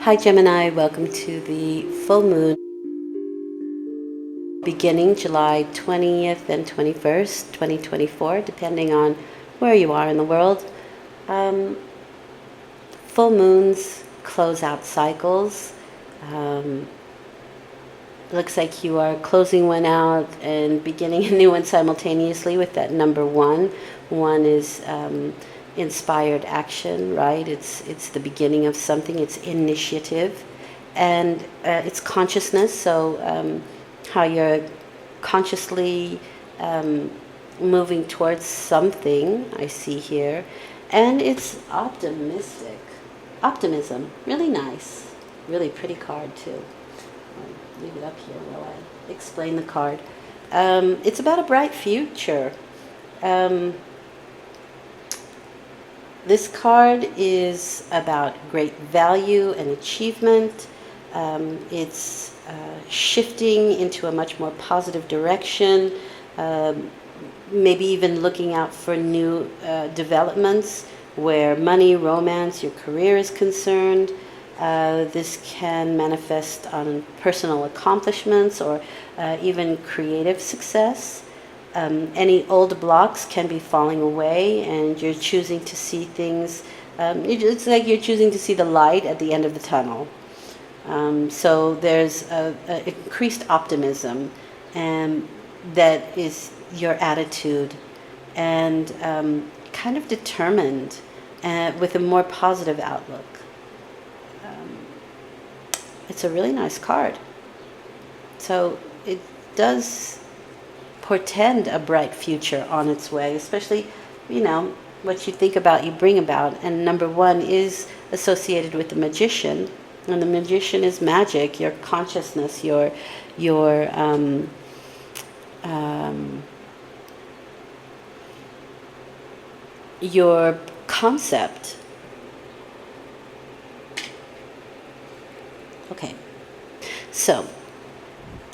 Hi Gemini, welcome to the full moon beginning July 20th and 21st, 2024, depending on where you are in the world. Full moons close out cycles. Looks like you are closing one out and beginning a new one simultaneously with that number one. One is inspired action, right? It's the beginning of something. It's initiative, and it's consciousness. So how you're consciously moving towards something. I see here, and it's optimism. Really nice, really pretty card too. I'll leave it up here while I explain the card. It's about a bright future. This card is about great value and achievement. It's shifting into a much more positive direction, maybe even looking out for new developments where money, romance, your career is concerned. This can manifest on personal accomplishments or even creative success. Any old blocks can be falling away, and you're choosing to see things. It's like you're choosing to see the light at the end of the tunnel. So there's a increased optimism, and that is your attitude, and kind of determined, with a more positive outlook. It's a really nice card. So it does portend a bright future on its way, especially, what you think about, you bring about. And number one is associated with the magician, and the magician is magic, your consciousness, your concept. Okay, so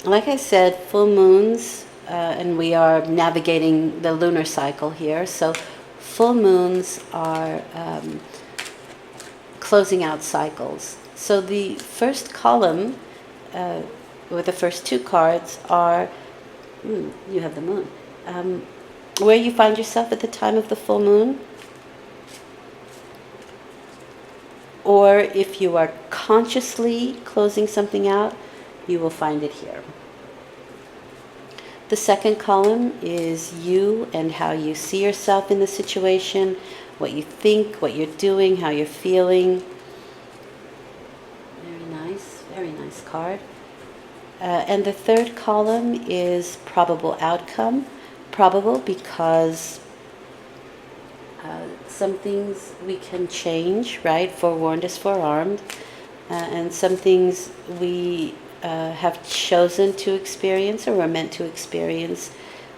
like I said, full moons, and we are navigating the lunar cycle here. So full moons are closing out cycles. So the first column, with the first two cards, are, you have the moon. Where you find yourself at the time of the full moon, or if you are consciously closing something out, you will find it here. The second column is you and how you see yourself in the situation, what you think, what you're doing, how you're feeling. Very nice card. And the third column is probable outcome. Probable because some things we can change, right? Forewarned is forearmed. And some things we have chosen to experience, or we're meant to experience,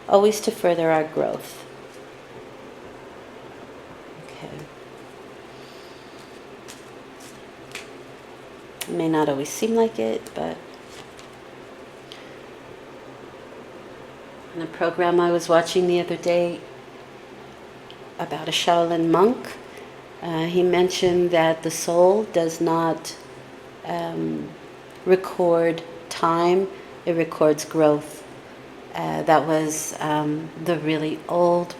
always to further our growth. Okay. It may not always seem like it, but in a program I was watching the other day about a Shaolin monk, he mentioned that the soul does not record time, it records growth. That was the really old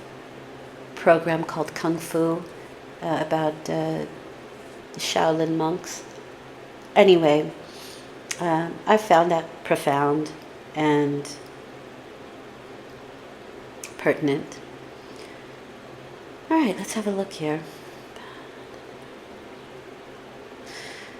program called Kung Fu, about the Shaolin monks. Anyway, I found that profound and pertinent. All right, let's have a look here.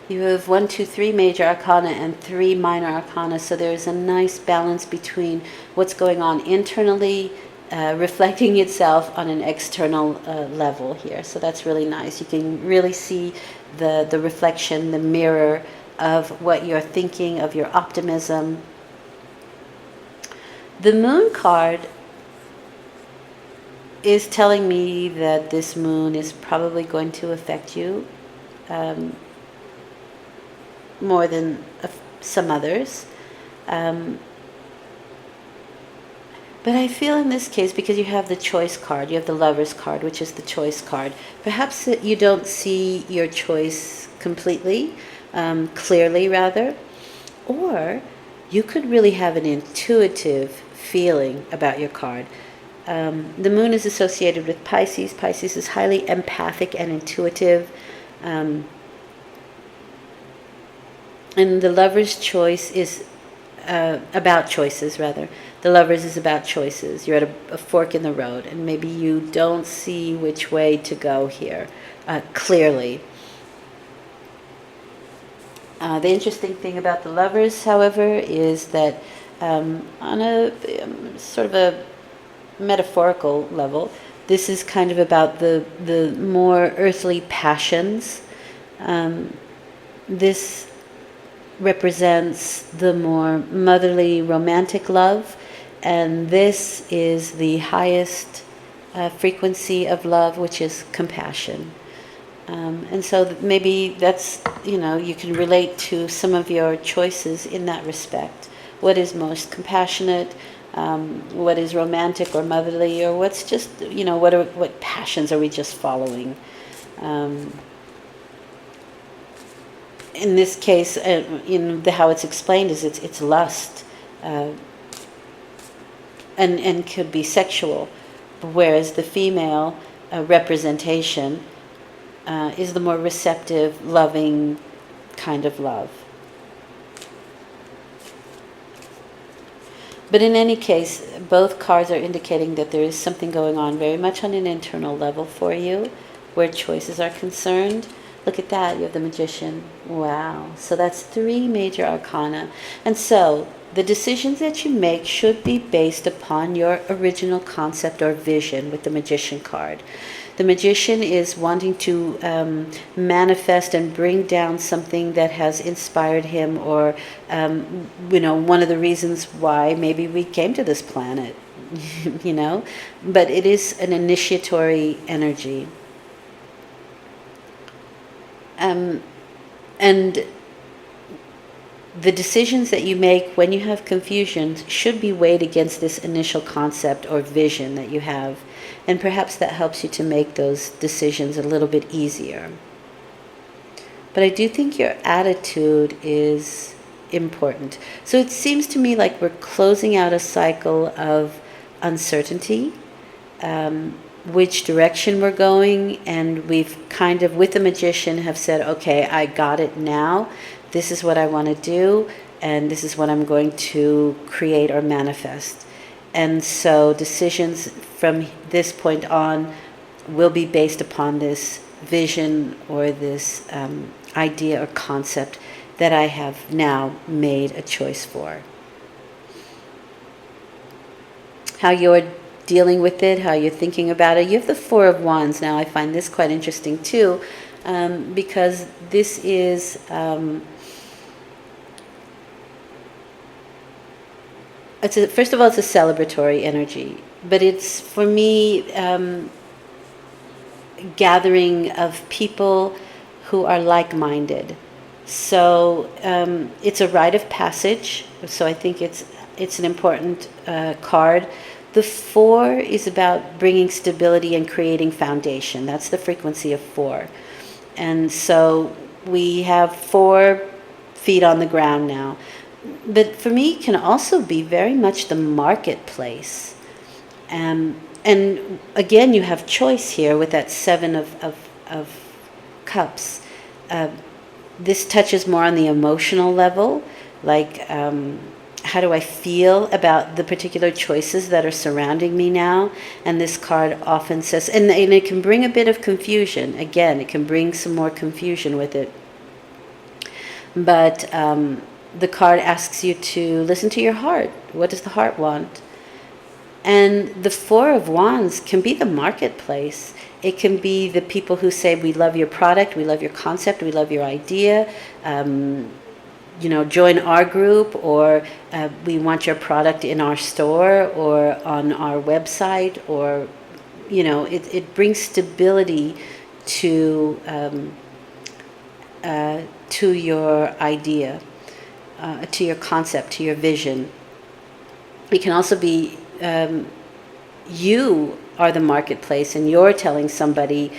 You have 1, 2, 3 major arcana and 3 minor arcana, so there's a nice balance between what's going on internally, reflecting itself on an external level here. So that's really nice. You can really see the reflection, the mirror of what you're thinking, of your optimism. The moon card is telling me that this moon is probably going to affect you more than some others. But I feel in this case, because you have the choice card, you have the Lover's card, which is the choice card, perhaps you don't see your choice completely, clearly rather. Or you could really have an intuitive feeling about your card. The moon is associated with Pisces. Pisces is highly empathic and intuitive. And the Lover's choice is about choices, rather. The Lovers is about choices. You're at a fork in the road, and maybe you don't see which way to go here clearly. The interesting thing about the Lovers, however, is that on a sort of a metaphorical level, this is kind of about the more earthly passions. This represents the more motherly romantic love, and this is the highest frequency of love, which is compassion. And so maybe that's, you can relate to some of your choices in that respect. What is most compassionate? What is romantic or motherly? Or what's just, what passions are we just following? In this case, how it's explained is it's lust, and could be sexual, whereas the female representation is the more receptive, loving kind of love. But in any case, both cards are indicating that there is something going on very much on an internal level for you, where choices are concerned. Look at that, you have the Magician. Wow. So that's 3 major arcana. And so the decisions that you make should be based upon your original concept or vision with the Magician card. The Magician is wanting to manifest and bring down something that has inspired him, or, one of the reasons why maybe we came to this planet, But it is an initiatory energy. And the decisions that you make when you have confusion should be weighed against this initial concept or vision that you have. And perhaps that helps you to make those decisions a little bit easier. But I do think your attitude is important. So it seems to me like we're closing out a cycle of uncertainty, which direction we're going, and we've kind of, with the Magician, have said, okay, I got it now. This is what I want to do, and this is what I'm going to create or manifest. And so decisions from this point on will be based upon this vision or this idea or concept that I have now made a choice for. How you're dealing with it, how you're thinking about it. You have the 4 of Wands. Now I find this quite interesting too, because this is first of all, it's a celebratory energy, but it's, for me, gathering of people who are like-minded. So it's a rite of passage, so I think it's an important card. The 4 is about bringing stability and creating foundation. That's the frequency of 4. And so we have 4 feet on the ground now. But for me, it can also be very much the marketplace. And again, you have choice here with that 7 of cups. This touches more on the emotional level, like how do I feel about the particular choices that are surrounding me now? And this card often says, and it can bring a bit of confusion. Again, it can bring some more confusion with it. But the card asks you to listen to your heart. What does the heart want? And the 4 of Wands can be the marketplace. It can be the people who say, we love your product, we love your concept, we love your idea, join our group, or we want your product in our store or on our website, or, it brings stability to your idea, to your concept, to your vision. It can also be you are the marketplace, and you're telling somebody,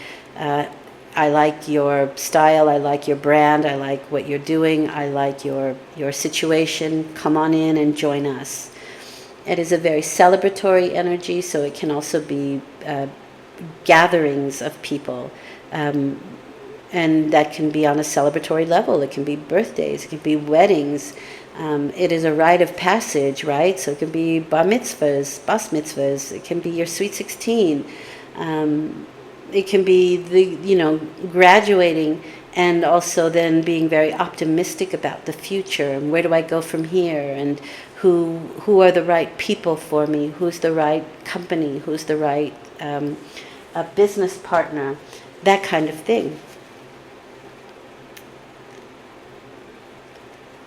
I like your style, I like your brand, I like what you're doing, I like your situation, come on in and join us. It is a very celebratory energy, so it can also be gatherings of people. And that can be on a celebratory level. It can be birthdays, it can be weddings. It is a rite of passage, right? So it can be bar mitzvahs, bas mitzvahs. It can be your sweet 16. It can be graduating, and also then being very optimistic about the future and where do I go from here, and who are the right people for me, who's the right company, who's the right business partner, that kind of thing.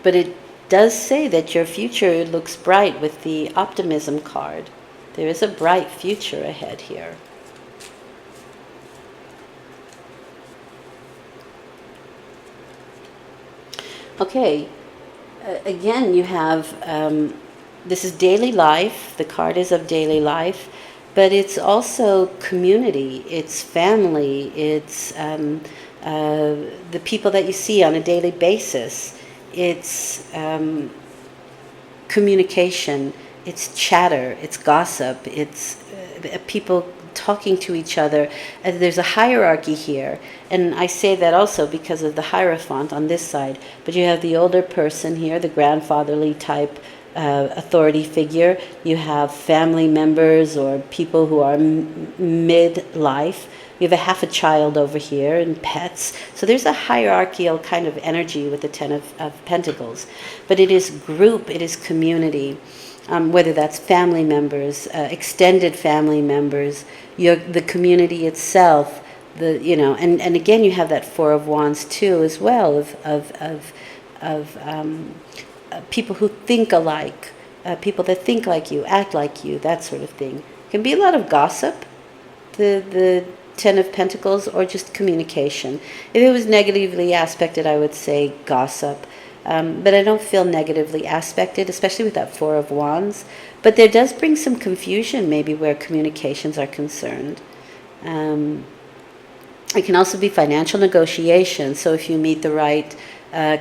But it does say that your future looks bright with the optimism card. There is a bright future ahead here. Okay, again you have, this is daily life, the card is of daily life, but it's also community, it's family, it's the people that you see on a daily basis, it's communication, it's chatter, it's gossip, it's people talking to each other. There's a hierarchy here, and I say that also because of the Hierophant on this side, but you have the older person here, the grandfatherly type authority figure. You have family members or people who are mid-life. You have a half a child over here and pets. So there's a hierarchical kind of energy with the Ten of Pentacles. But it is group, it is community. Whether that's family members, extended family members, the community itself, and again you have that Four of Wands too as well of people who think alike, people that think like you, act like you, that sort of thing. It can be a lot of gossip, the Ten of Pentacles, or just communication. If it was negatively aspected, I would say gossip. But I don't feel negatively aspected, especially with that Four of Wands. But there does bring some confusion, maybe, where communications are concerned. It can also be financial negotiation. So if you meet the right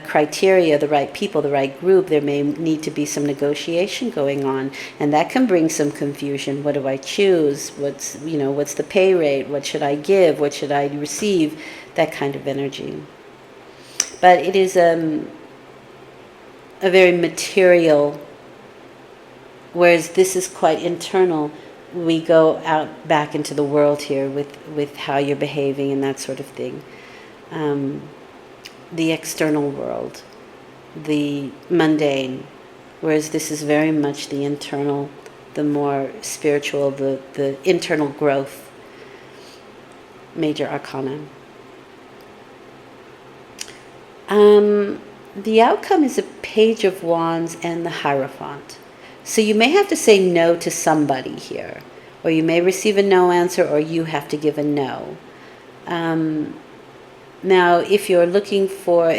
criteria, the right people, the right group, there may need to be some negotiation going on. And that can bring some confusion. What do I choose? What's the pay rate? What should I give? What should I receive? That kind of energy. But it is a very material, whereas this is quite internal. We go out back into the world here with how you're behaving and that sort of thing. The external world, the mundane, whereas this is very much the internal, the more spiritual, the internal growth. Major Arcana. The outcome is a Page of Wands and the Hierophant. So you may have to say no to somebody here, or you may receive a no answer, or you have to give a no. Now, if you're looking for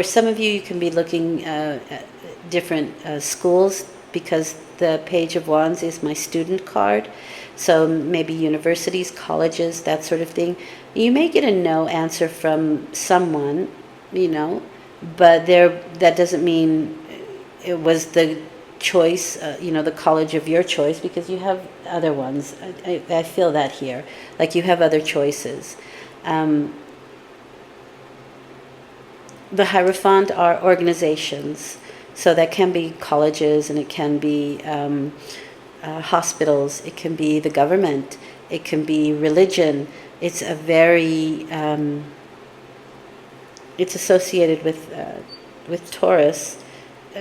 some of you, you can be looking at different schools, because the Page of Wands is my student card. So maybe universities, colleges, that sort of thing. You may get a no answer from someone, but that doesn't mean it was the choice, the college of your choice, because you have other ones. I feel that here, like you have other choices. The Hierophant are organizations, so that can be colleges, and it can be hospitals, it can be the government, it can be religion. It's a very it's associated with Taurus,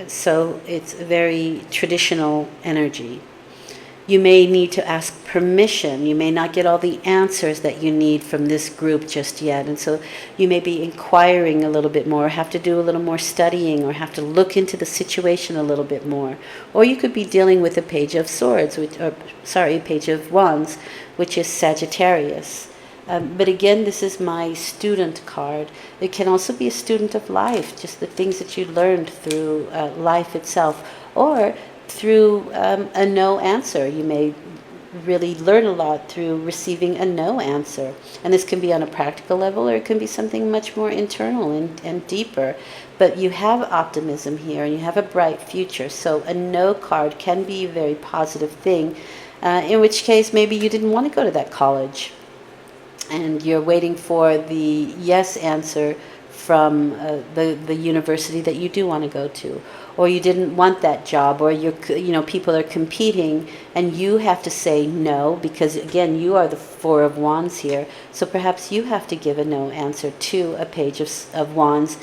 so it's a very traditional energy. You may need to ask permission. You may not get all the answers that you need from this group just yet, and so you may be inquiring a little bit more, have to do a little more studying, or have to look into the situation a little bit more. Or you could be dealing with a Page of Swords, Page of Wands, which is Sagittarius. But again, this is my student card. It can also be a student of life, just the things that you learned through life itself, or through a no answer. You may really learn a lot through receiving a no answer. And this can be on a practical level, or it can be something much more internal and deeper. But you have optimism here, and you have a bright future. So a no card can be a very positive thing, in which case maybe you didn't want to go to that college, and you're waiting for the yes answer from the university that you do want to go to, or you didn't want that job, or people are competing and you have to say no, because again, you are the Four of Wands here, so perhaps you have to give a no answer to a Page of Wands,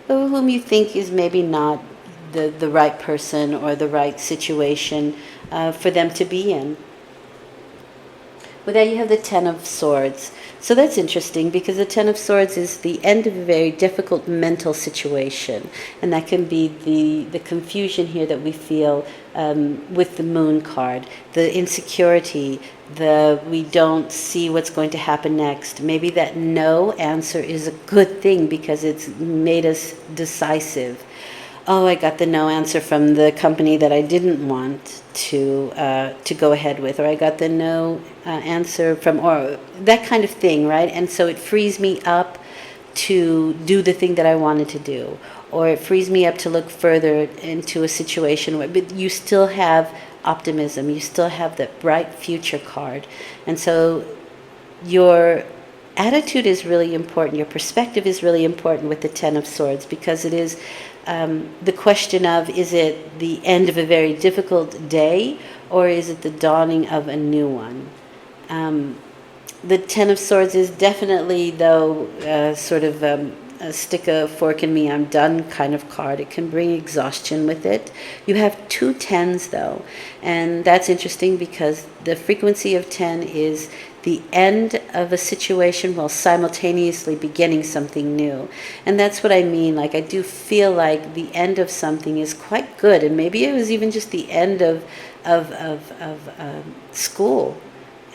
whom you think is maybe not the right person or the right situation for them to be in. With that, you have the Ten of Swords. So that's interesting, because the Ten of Swords is the end of a very difficult mental situation. And that can be the confusion here that we feel with the Moon card. The insecurity, we don't see what's going to happen next. Maybe that no answer is a good thing because it's made us decisive. Oh, I got the no answer from the company that I didn't want to go ahead with, or I got the no answer from, or that kind of thing, right? And so it frees me up to do the thing that I wanted to do, or it frees me up to look further into a situation where, but you still have optimism, you still have that bright future card. And so your attitude is really important, your perspective is really important with the Ten of Swords, because it is the question of, is it the end of a very difficult day, or is it the dawning of a new one? The Ten of Swords is definitely, though, sort of a stick a fork in me, I'm done kind of card. It can bring exhaustion with it. You have two tens, though, and that's interesting because the frequency of 10 is the end of a situation while simultaneously beginning something new. And that's what I mean. Like, I do feel like the end of something is quite good, and maybe it was even just the end of school,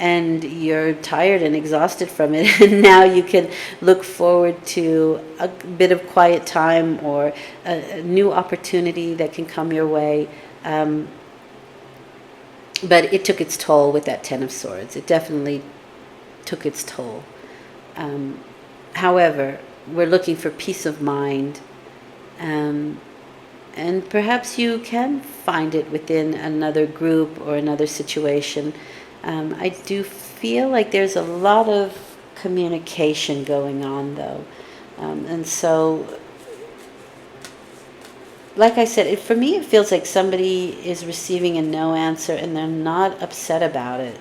and you're tired and exhausted from it, and now you can look forward to a bit of quiet time or a new opportunity that can come your way. But it took its toll with that Ten of Swords. It definitely took its toll. However, we're looking for peace of mind, and perhaps you can find it within another group or another situation. I do feel like there's a lot of communication going on, though. And so, like I said, for me, it feels like somebody is receiving a no answer and they're not upset about it.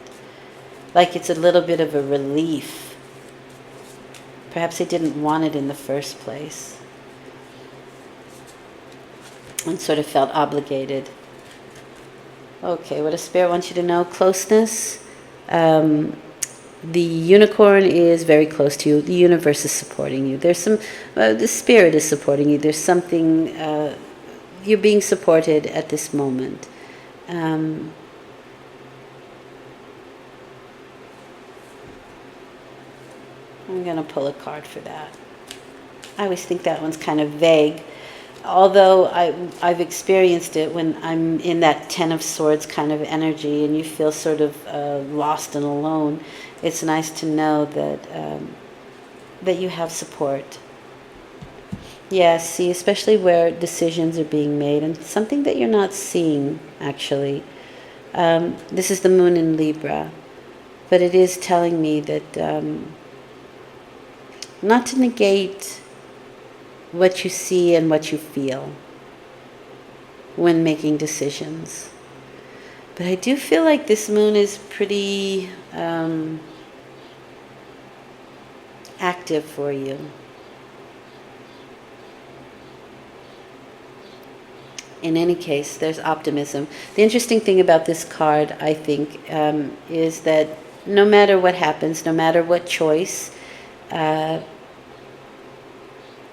Like it's a little bit of a relief. Perhaps they didn't want it in the first place and sort of felt obligated. Okay, what does Spirit want you to know? Closeness. The unicorn is very close to you. The universe is supporting you. There's some, the Spirit is supporting you. There's something, you're being supported at this moment. I'm going to pull a card for that. I always think that one's kind of vague. Although I've experienced it when I'm in that Ten of Swords kind of energy and you feel sort of lost and alone, it's nice to know that that you have support. Yes, see, especially where decisions are being made and something that you're not seeing, actually. This is the Moon in Libra, but it is telling me that not to negate what you see and what you feel when making decisions. But I do feel like this moon is pretty active for you. In any case, there's optimism. The interesting thing about this card, I think, is that no matter what happens, no matter what choice,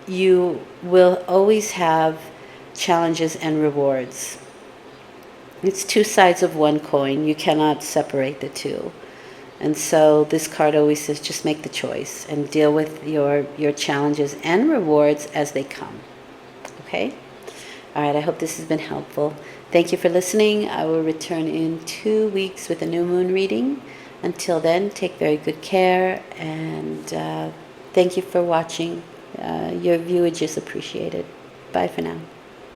you will always have challenges and rewards. It's two sides of one coin. You cannot separate the two. And so this card always says just make the choice and deal with your challenges and rewards as they come. Okay? All right, I hope this has been helpful. Thank you for listening. I will return in 2 weeks with a new moon reading. Until then, take very good care, and thank you for watching. Your viewage is appreciated. Bye for now.